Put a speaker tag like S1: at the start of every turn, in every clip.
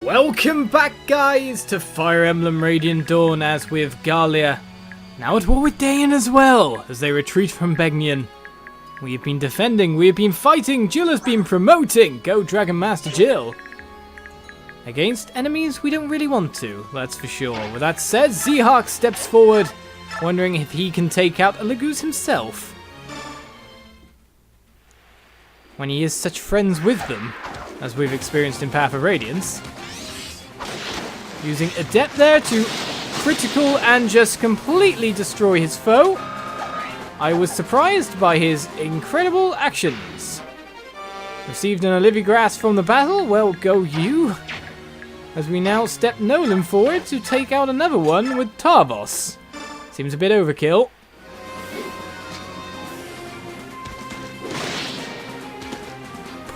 S1: Welcome back, guys, to Fire Emblem Radiant Dawn, as with Galia. Now at war with Daein as well, as they retreat from Begnion. We have been defending, we have been fighting, Jill has been promoting! Go Dragon Master Jill! Against enemies we don't really want to, that's for sure. With that said, Zihawk steps forward, wondering if he can take out a Laguz himself. When he is such friends with them, as we've experienced in Path of Radiance. Using Adept there to critical and just completely destroy his foe. I was surprised by his incredible actions. Received an Olivigrass from the battle, well go you. As we now step Nolan forward to take out another one with Tarvos. Seems a bit overkill.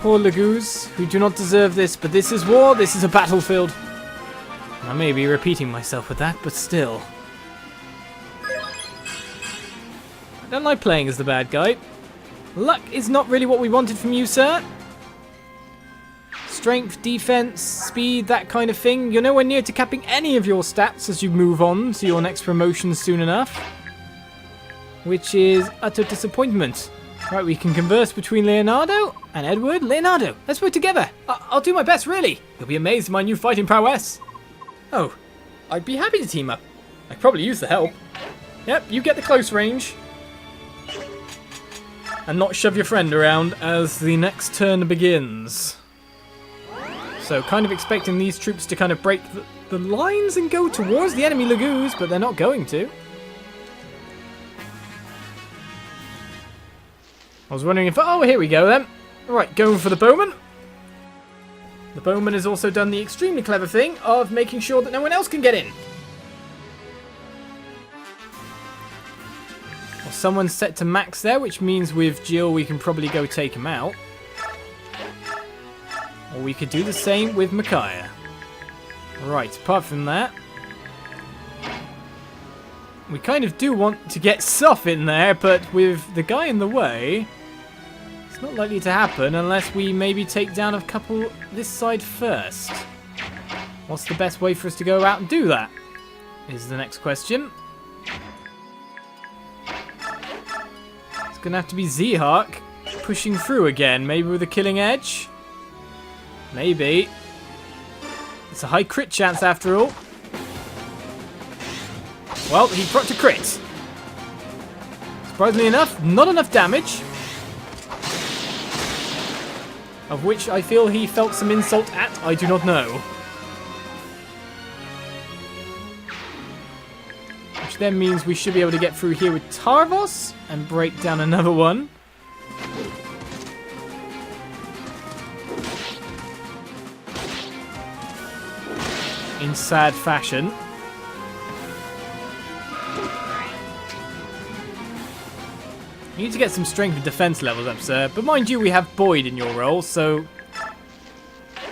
S1: Poor Laguz, who do not deserve this, but this is war, this is a battlefield. I may be repeating myself with that, but still. I don't like playing as the bad guy. Luck is not really what we wanted from you, sir. Strength, defense, speed, that kind of thing. You're nowhere near to capping any of your stats as you move on to your next promotion soon enough. Which is utter disappointment. Right, we can converse between Leonardo and Edward. Leonardo, let's work together. I'll do my best, really. You'll be amazed at my new fighting prowess. Oh, I'd be happy to team up. I could probably use the help. Yep, you get the close range. And not shove your friend around as the next turn begins. So, kind of expecting these troops to kind of break the lines and go towards the enemy Laguz, but they're not going to. I was wondering if... Oh, here we go then. Right, going for the bowman. The bowman has also done the extremely clever thing of making sure that no one else can get in. Well, someone's set to max there, which means with Jill we can probably go take him out. Or we could do the same with Micaiah. Right, apart from that, we kind of do want to get Soph in there, but with the guy in the way, it's not likely to happen unless we maybe take down a couple this side first. What's the best way for us to go out and do that? Is the next question. It's going to have to be Zihawk pushing through again, maybe with a killing edge. Maybe. It's a high crit chance after all. Well, he procced a crit. Surprisingly enough, not enough damage. Of which I feel he felt some insult at, I do not know. Which then means we should be able to get through here with Tarvos and break down another one. In sad fashion. You need to get some strength and defense levels up, sir. But mind you, we have Boyd in your role, so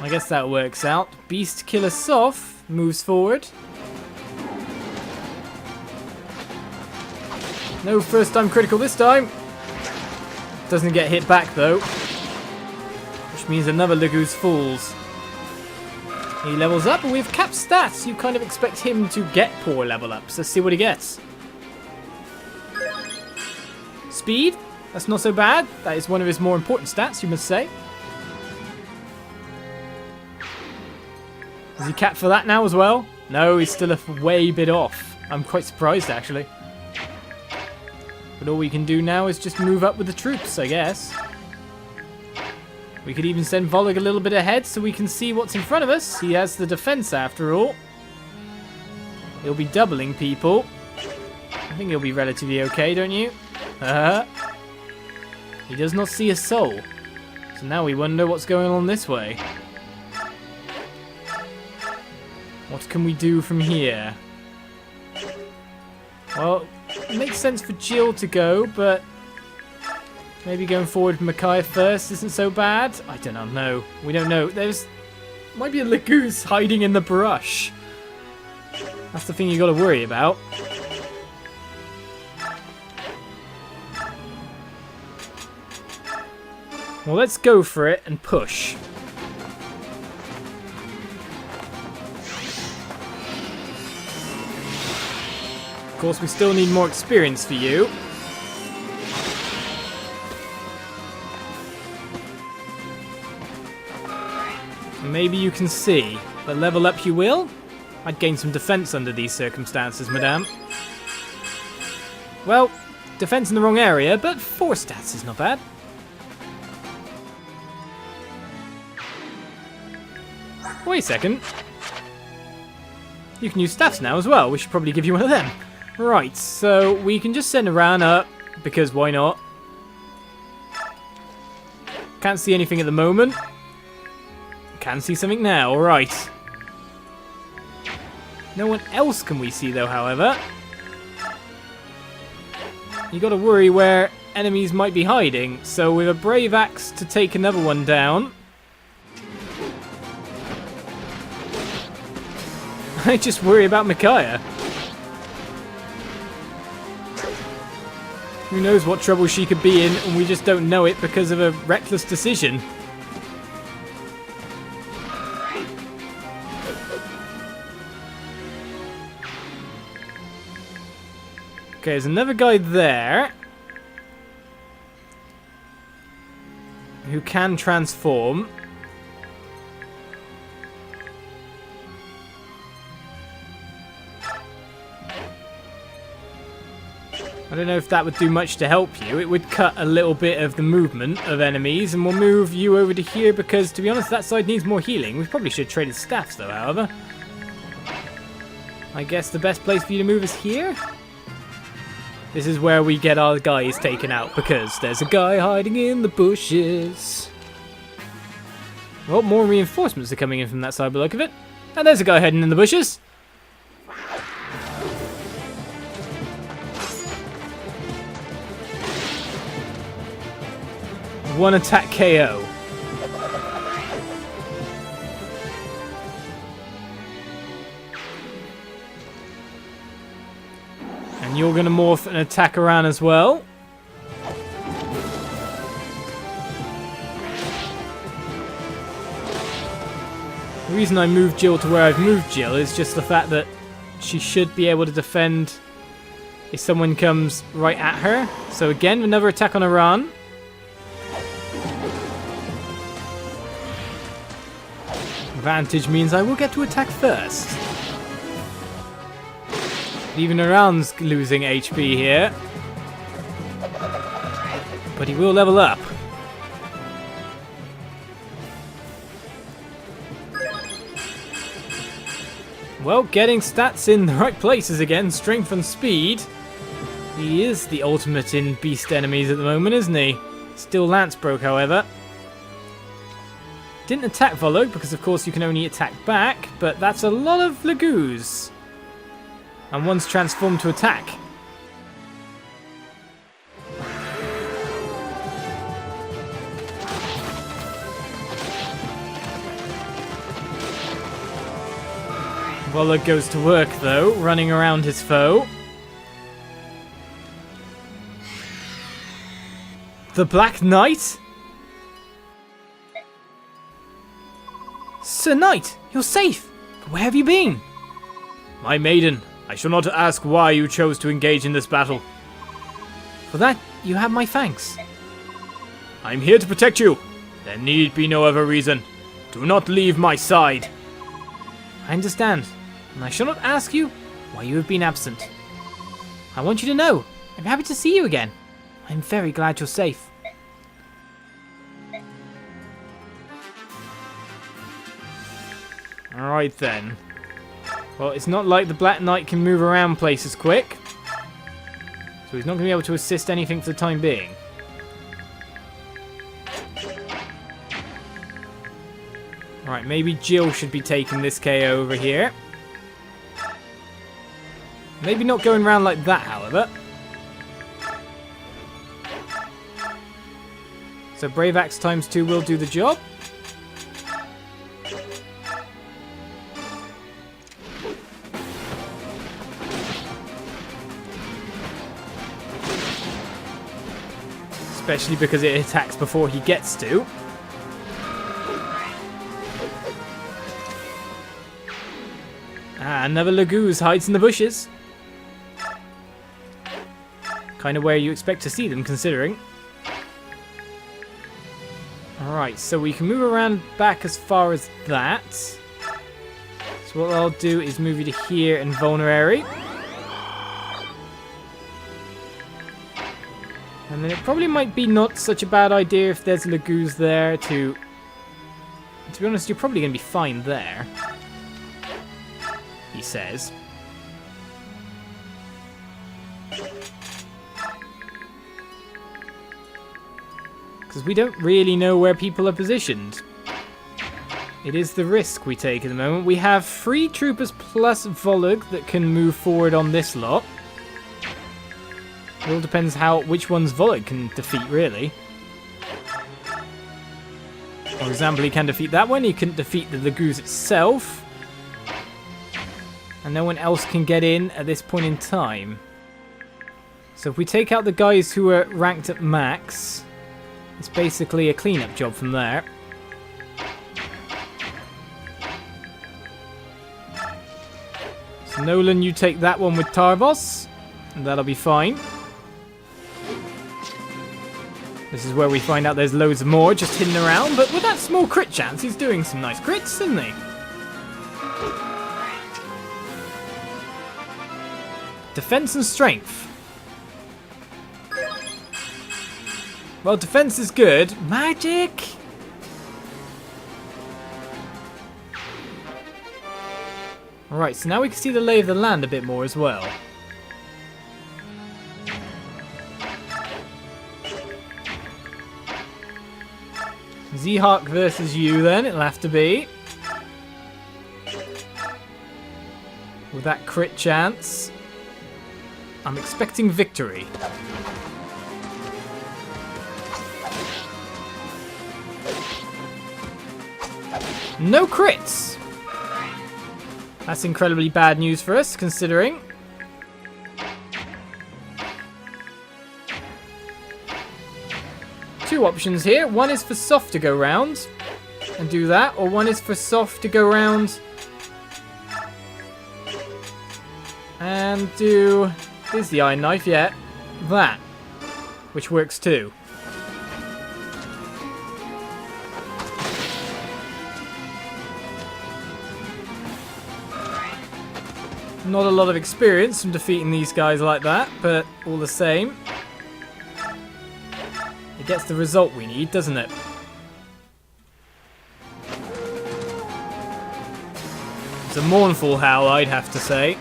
S1: I guess that works out. Beast Killer Soph moves forward. No first time critical this time. Doesn't get hit back though. Which means another Laguz falls. He levels up, and with capped stats, you kind of expect him to get poor level ups. Let's see what he gets. Speed, that's not so bad. That is one of his more important stats, you must say. Is he capped for that now as well? No, he's still a way bit off. I'm quite surprised, actually. But all we can do now is just move up with the troops, I guess. We could even send Volig a little bit ahead so we can see what's in front of us. He has the defense after all. He'll be doubling people. I think he'll be relatively okay, don't you? He does not see a soul. So now we wonder what's going on this way. What can we do from here? Well, it makes sense for Jill to go, but maybe going forward with Micaiah first isn't so bad. I do not know. We don't know. There's might be a Laguz hiding in the brush. That's the thing you got to worry about. Well, let's go for it and push. course, we still need more experience for you. Maybe you can see, but level up you will? I'd gain some defense under these circumstances, madame. Well, defense in the wrong area, but 4 stats is not bad. Wait a second. You can use staffs now as well. We should probably give you one of them. Right, so we can just send Iran up, because why not? Can't see anything at the moment. Can see something now, alright. No one else can we see though, however. You gotta worry where enemies might be hiding, so with a brave axe to take another one down. I just worry about Micaiah. Who knows what trouble she could be in, and we just don't know it because of a reckless decision. Okay, there's another guy there who can transform. I don't know if that would do much to help you. It would cut a little bit of the movement of enemies, and we'll move you over to here because, to be honest, that side needs more healing. We probably should have traded staffs, though, however. I guess the best place for you to move is here? This is where we get our guys taken out, because there's a guy hiding in the bushes. Well, more reinforcements are coming in from that side, by the look of it. And there's a guy hiding in the bushes. One attack KO. And you're going to morph and attack around as well. The reason I moved Jill to where I've moved Jill is just the fact that she should be able to defend if someone comes right at her. So again, another attack on Iran. Advantage means I will get to attack first. Even Iran's losing HP here. But he will level up. Well, getting stats in the right places again. Strength and speed. He is the ultimate in beast enemies at the moment, isn't he? Still Lance broke, however. Didn't attack Volog because, of course, you can only attack back. But that's a lot of Laguz. And one's transformed to attack. Volog goes to work, though, running around his foe. The Black Knight? Sir Knight, you're safe! But where have you been? My maiden, I shall not ask why you chose to engage in this battle. For that, you have my thanks. I'm here to protect you. There need be no other reason. Do not leave my side. I understand, and I shall not ask you why you have been absent. I want you to know, I'm happy to see you again. I'm very glad you're safe. Alright then. Well, it's not like the Black Knight can move around places quick. So he's not going to be able to assist anything for the time being. Alright, maybe Jill should be taking this KO over here. Maybe not going around like that, however. So Brave Axe ×2 will do the job. Especially because it attacks before he gets to. Ah, another Laguz hides in the bushes. Kind of where you expect to see them, considering. Alright, so we can move around back as far as that. So what I'll do is move you to here and vulnerary. And then it probably might be not such a bad idea if there's Laguz there to be honest, you're probably going to be fine there. He says. Because we don't really know where people are positioned. It is the risk we take at the moment. We have 3 troopers plus Volug that can move forward on this lot. It all depends which ones Volug can defeat, really. For example, he can defeat that one. He couldn't defeat the Laguz itself. And no one else can get in at this point in time. So if we take out the guys who are ranked at max, it's basically a cleanup job from there. So Nolan, you take that one with Tarvos, and that'll be fine. This is where we find out there's loads more just hidden around, but with that small crit chance, he's doing some nice crits, isn't he? Defense and strength. Well, defense is good. Magic! Alright, so now we can see the lay of the land a bit more as well. Z-Hawk versus you then, it'll have to be. With that crit chance, I'm expecting victory. No crits! That's incredibly bad news for us, considering. Two options here. One is for Soft to go round and do that, or one is for Soft to go round and do... Here's the Iron Knife, yeah. That. Which works too. Not a lot of experience from defeating these guys like that, but all the same. It gets the result we need, doesn't it? It's a mournful howl, I'd have to say.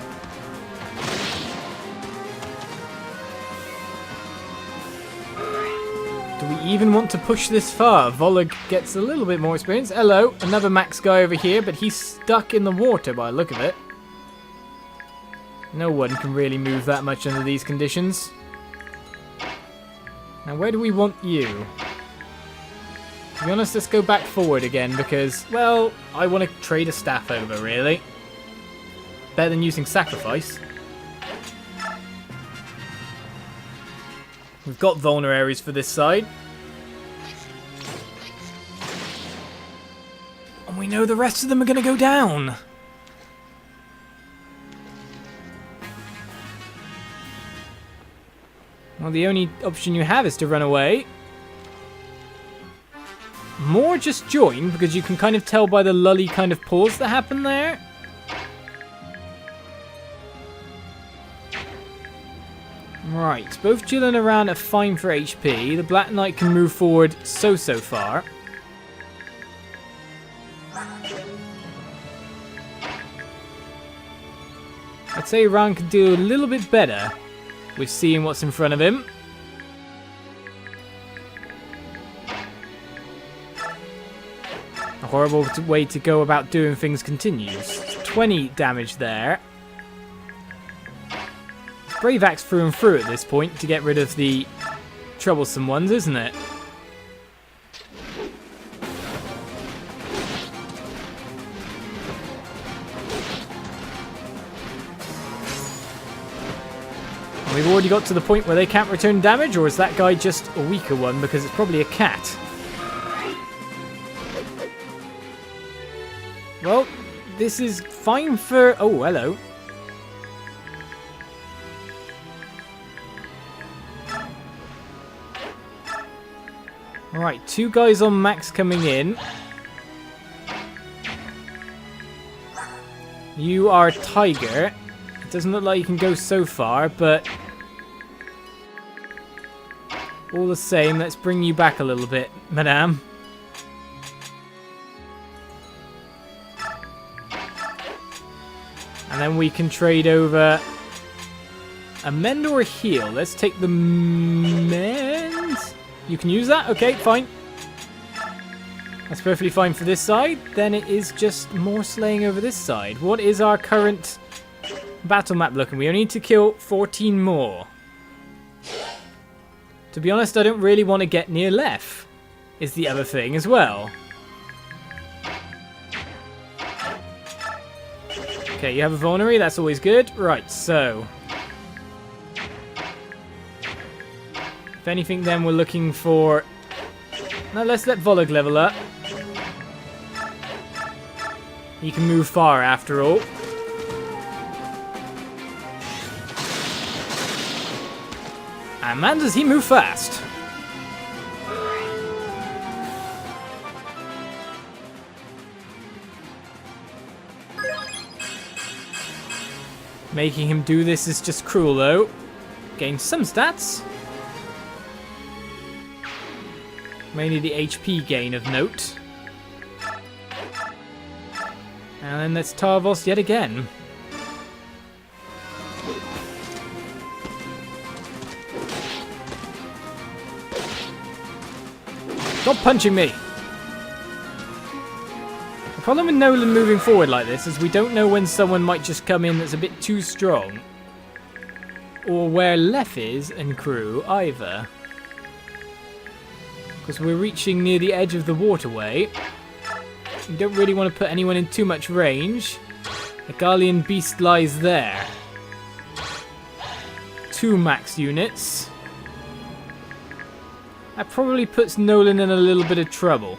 S1: Do we even want to push this far? Volug gets a little bit more experience. Hello, another max guy over here, but he's stuck in the water by the look of it. No one can really move that much under these conditions. Now, where do we want you? To be honest, let's go back forward again because, well, I want to trade a staff over, really. Better than using sacrifice. We've got vulneraries for this side. And we know the rest of them are going to go down. Well, the only option you have is to run away. More just join, because you can kind of tell by the lully kind of pause that happened there. Right, both Jill and Aran are fine for HP. The Black Knight can move forward so far. I'd say Aran could do a little bit better with seeing what's in front of him. A horrible way to go about doing things continues. 20 damage there. Brave Axe through and through at this point to get rid of the troublesome ones, isn't it? We've already got to the point where they can't return damage, or is that guy just a weaker one because it's probably a cat? Well, this is fine for... Oh, hello. Alright, 2 guys on max coming in. You are Tiger. It doesn't look like you can go so far, but all the same, let's bring you back a little bit, madame. And then we can trade over a mend or a heal. Let's take the mend. You can use that? Okay, fine. That's perfectly fine for this side. Then it is just more slaying over this side. What is our current battle map looking? We only need to kill 14 more. To be honest, I don't really want to get near Lef, is the other thing as well. Okay, you have a vulnerary, that's always good. Right, so if anything then we're looking for... Now let's let Volog level up. He can move far after all. And man, does he move fast. Making him do this is just cruel though. Gain some stats. Mainly the HP gain of note. And then let's Tarvos yet again. Stop punching me! The problem with Nolan moving forward like this is we don't know when someone might just come in that's a bit too strong. Or where Lef is and crew either. Because we're reaching near the edge of the waterway. We don't really want to put anyone in too much range. The Garlean beast lies there. 2 max units. That probably puts Nolan in a little bit of trouble.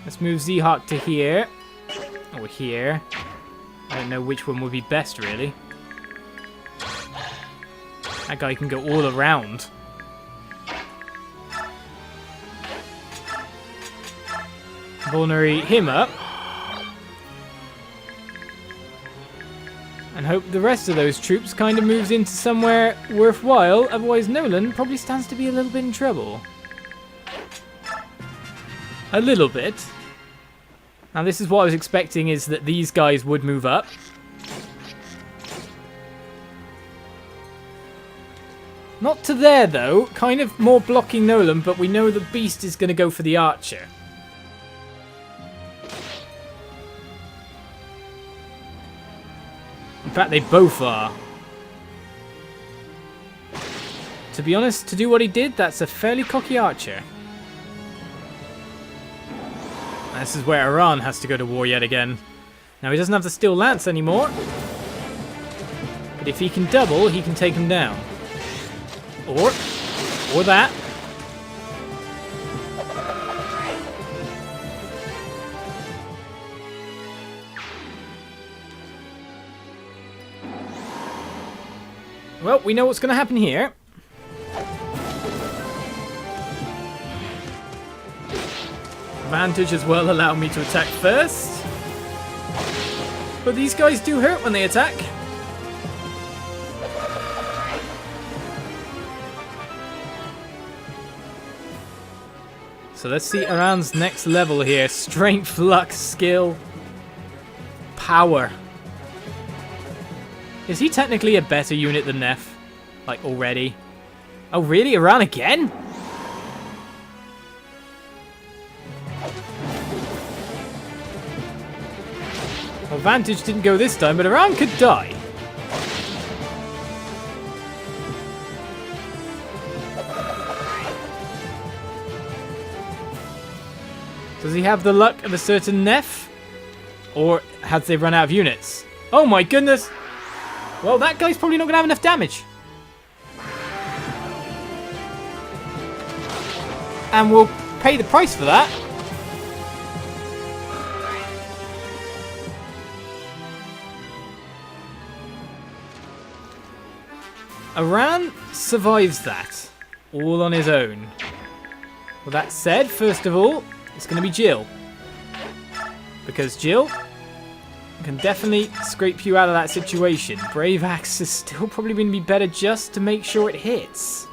S1: Let's move Zehawk to here. Or here. I don't know which one would be best, really. That guy can go all around. Vulnerary him up. And hope the rest of those troops kind of moves into somewhere worthwhile. Otherwise Nolan probably stands to be a little bit in trouble. A little bit. Now this is what I was expecting, is that these guys would move up. Not to there though, kind of more blocking Nolan, but we know the beast is going to go for the archer. In fact, they both are. To be honest, to do what he did, that's a fairly cocky archer. This is where Iran has to go to war yet again. Now he doesn't have the steel lance anymore. But if he can double, he can take him down. Or that. Well, we know what's going to happen here. Advantage as well allow me to attack first. But these guys do hurt when they attack. So let's see Iran's next level here. Strength, luck, skill, power. Is he technically a better unit than Neff? Like, already? Oh, really? Iran again? Well, Vantage didn't go this time, but Iran could die. Does he have the luck of a certain Neff? Or has they run out of units? Oh my goodness! Well, that guy's probably not going to have enough damage. And we'll pay the price for that. Aran survives that, all on his own. With that said, first of all, it's going to be Jill. Because Jill can definitely scrape you out of that situation. Brave Axe is still probably going to be better just to make sure it hits.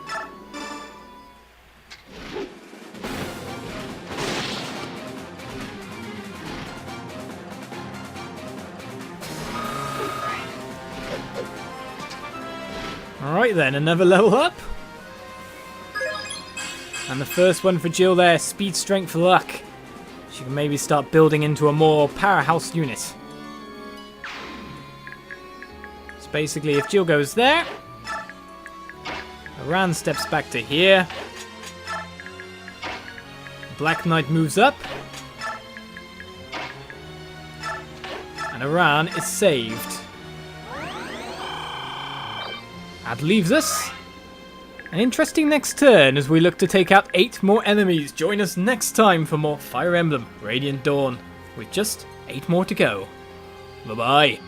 S1: Alright then, another level up. And the first one for Jill there, speed, strength, luck. She can maybe start building into a more powerhouse unit. So basically, if Jill goes there, Aran steps back to here. Black Knight moves up. And Aran is saved. That leaves us an interesting next turn as we look to take out 8 more enemies. Join us next time for more Fire Emblem Radiant Dawn, with just 8 more to go. Bye-bye.